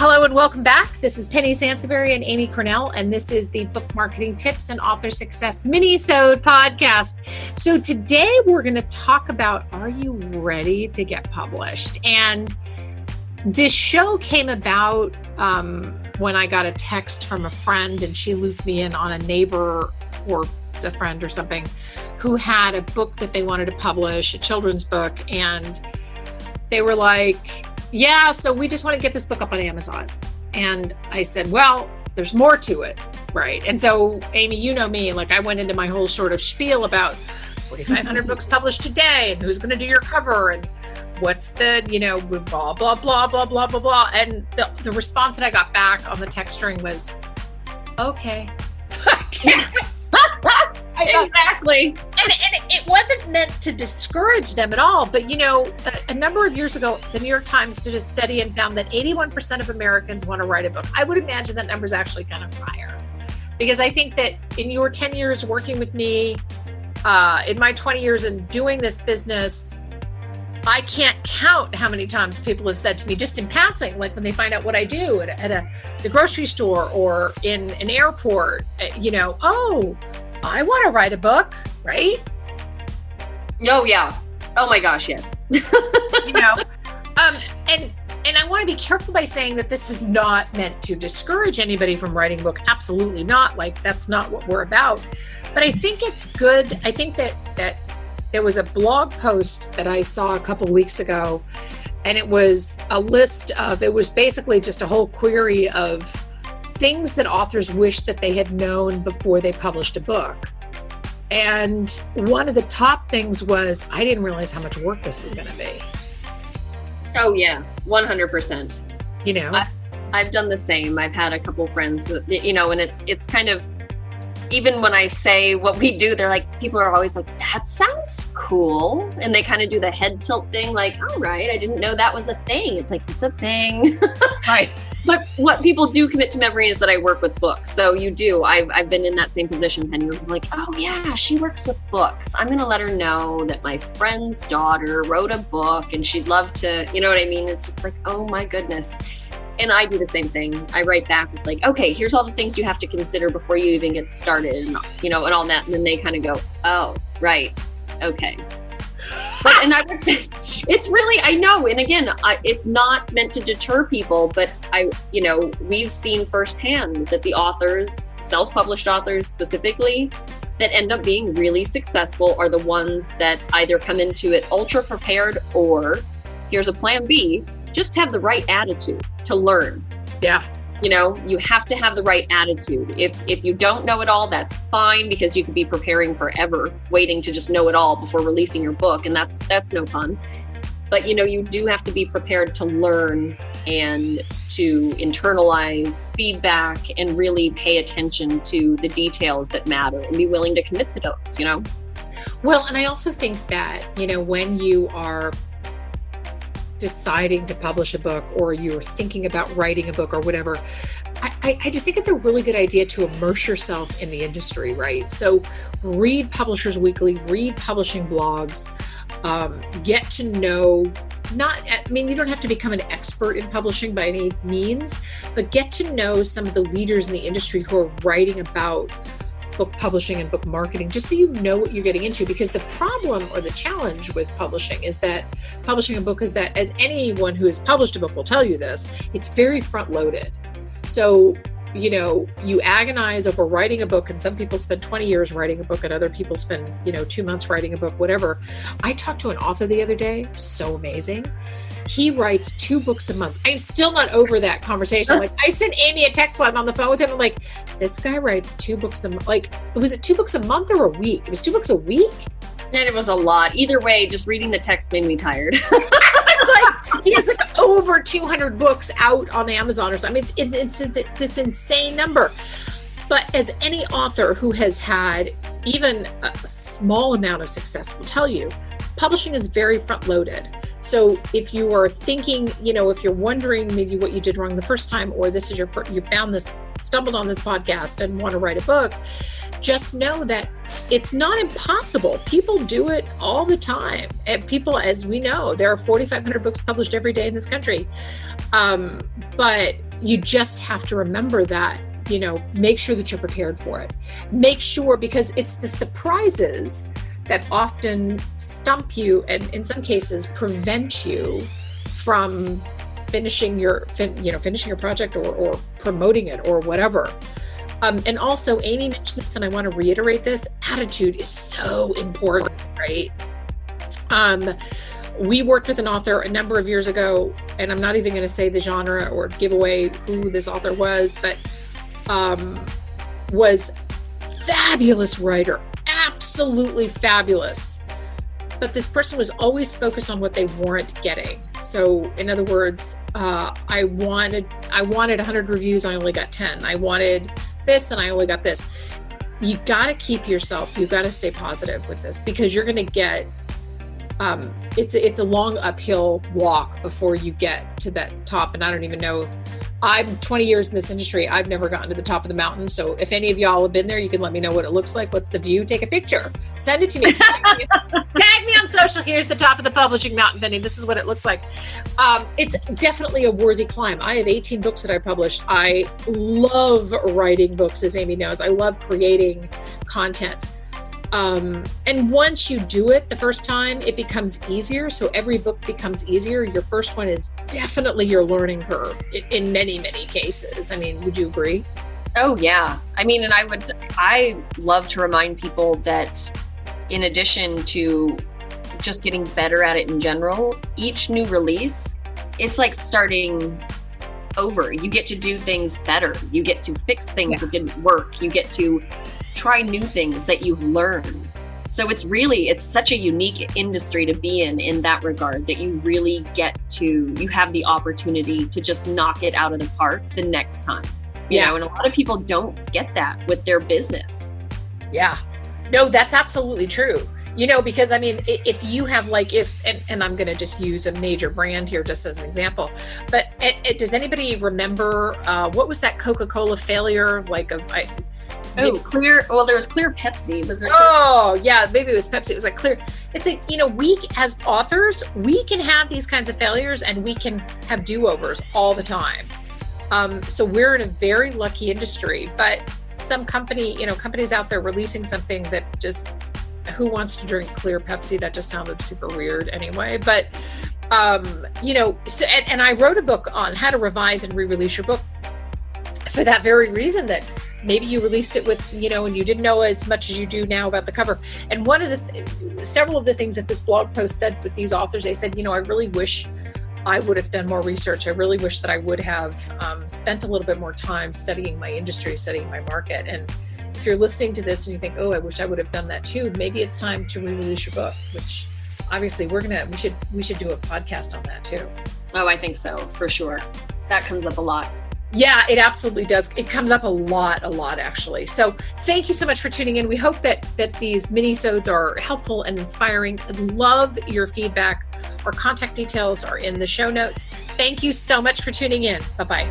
Hello and welcome back. This is Penny Sansevieri and Amy Cornell, and this is the Book Marketing Tips and Author Success Minisode podcast. So today we're going to talk about, are you ready to get published? And this show came about when I got a text from a friend, and she looped me in on a neighbor or a friend or something who had a book that they wanted to publish, a children's book, and they were like, yeah, so we just want to get this book up on Amazon. And I said, well, there's more to it, right? And so, Amy, you know me, like I went into my whole sort of spiel about 4,500 books published today, and who's going to do your cover, and what's the, blah, blah, blah, blah, blah, blah, blah. And the response that I got back on the text string was, okay. Exactly. And it wasn't meant to discourage them at all. But, a number of years ago, the New York Times did a study and found that 81% of Americans want to write a book. I would imagine that number is actually kind of higher, because I think that in your 10 years working with me, in my 20 years in doing this business, I can't count how many times people have said to me, just in passing, like when they find out what I do at the grocery store or in an airport, oh, I want to write a book, right? Oh, yeah. Oh my gosh, yes. And I want to be careful by saying that this is not meant to discourage anybody from writing a book. Absolutely not. Like, that's not what we're about. But I think it's good. I think that there was a blog post that I saw a couple of weeks ago, and it was a list of, it was basically just a whole query of things that authors wish that they had known before they published a book. And one of the top things was, I didn't realize how much work this was going to be. Oh yeah, 100%. I've done the same. I've had a couple friends that, and it's kind of, even when I say what we do, they're like, people are always like, that sounds cool. And they kind of do the head tilt thing, like, all right, I didn't know that was a thing. It's like, it's a thing. Right. But what people do commit to memory is that I work with books. So you do. I've been in that same position, Penny. You're like, oh yeah, she works with books. I'm going to let her know that my friend's daughter wrote a book and she'd love to, you know what I mean? It's just like, oh my goodness. And I do the same thing. I write back with like, okay, here's all the things you have to consider before you even get started, and and all that. And then they kind of go, oh, right, okay. And I would say, it's really, I know. And again, it's not meant to deter people, but we've seen firsthand that the authors, self-published authors specifically, that end up being really successful are the ones that either come into it ultra prepared, or here's a plan B, just have the right attitude to learn. Yeah. You have to have the right attitude. If you don't know it all, that's fine, because you could be preparing forever, waiting to just know it all before releasing your book. And that's no fun. But, you do have to be prepared to learn and to internalize feedback and really pay attention to the details that matter and be willing to commit to those, Well, and I also think that, when you are deciding to publish a book, or you're thinking about writing a book or whatever, I just think it's a really good idea to immerse yourself in the industry, right? So read Publishers Weekly, read publishing blogs, get to know, you don't have to become an expert in publishing by any means, but get to know some of the leaders in the industry who are writing about book publishing and book marketing, just so you know what you're getting into. Because the problem or the challenge with publishing a book is that, and anyone who has published a book will tell you this, it's very front loaded. So, you agonize over writing a book, and some people spend 20 years writing a book and other people spend, 2 months writing a book, whatever. I talked to an author the other day, so amazing. He writes 2 books a month. I'm still not over that conversation. Like, I sent Amy a text while I'm on the phone with him. I'm like, this guy writes 2 books a month. Like, was it 2 books a month or a week? It was 2 books a week? And it was a lot. Either way, just reading the text made me tired. He has like over 200 books out on Amazon or something. It's this insane number. But as any author who has had even a small amount of success will tell you, publishing is very front loaded. So if you are thinking, if you're wondering maybe what you did wrong the first time, or this is you stumbled on this podcast and want to write a book, just know that it's not impossible. People do it all the time. And people, as we know, there are 4,500 books published every day in this country. But you just have to remember that, make sure that you're prepared for it. Make sure, because it's the surprises that often stump you and in some cases prevent you from finishing your project or promoting it or whatever. And also, Amy mentioned this, and I want to reiterate this: attitude is so important, right? We worked with an author a number of years ago, and I'm not even going to say the genre or give away who this author was, but was fabulous writer, absolutely fabulous. But this person was always focused on what they weren't getting. So in other words, I wanted 100 reviews, I only got 10. I wanted this and I only got this. You got to keep yourself, you got to stay positive with this, because you're going to get, it's a long uphill walk before you get to that top. And I don't even know, I'm 20 years in this industry. I've never gotten to the top of the mountain. So if any of y'all have been there, you can let me know what it looks like. What's the view? Take a picture, send it to me. Tag me on social. Here's the top of the publishing mountain, Penny. This is what it looks like. It's definitely a worthy climb. I have 18 books that I published. I love writing books, as Amy knows. I love creating content. And once you do it the first time, it becomes easier. So every book becomes easier. Your first one is definitely your learning curve in many, many cases. I mean, would you agree? Oh yeah. I mean, and I love to remind people that in addition to just getting better at it in general, each new release, it's like starting over. You get to do things better. You get to fix things that didn't work. You get to try new things that you've learned. So it's such a unique industry to be in that regard, that you really you have the opportunity to just knock it out of the park the next time. You know, and a lot of people don't get that with their business. Yeah. No, that's absolutely true. Because I mean, if you have and I'm going to just use a major brand here just as an example, but does anybody remember, what was that Coca-Cola failure? Clear. Well, there was Clear Pepsi. Was there? Oh, yeah. Maybe it was Pepsi. It was Clear. It's we as authors, we can have these kinds of failures and we can have do-overs all the time. So we're in a very lucky industry, but some companies out there releasing something that just, who wants to drink Clear Pepsi? That just sounded super weird anyway. But, so, and I wrote a book on how to revise and re-release your book for that very reason, that maybe you released it with, and you didn't know as much as you do now about the cover. And one of several of the things that this blog post said with these authors, they said, I really wish I would have done more research. I really wish that I would have spent a little bit more time studying my industry, studying my market. And if you're listening to this and you think, oh, I wish I would have done that too, maybe it's time to re-release your book, which obviously we should do a podcast on that too. Oh, I think so, for sure. That comes up a lot. Yeah, it absolutely does. It comes up a lot actually. So thank you so much for tuning in. We hope that these minisodes are helpful and inspiring. I'd love your feedback. Our contact details are in the show notes. Thank you so much for tuning in. Bye-bye.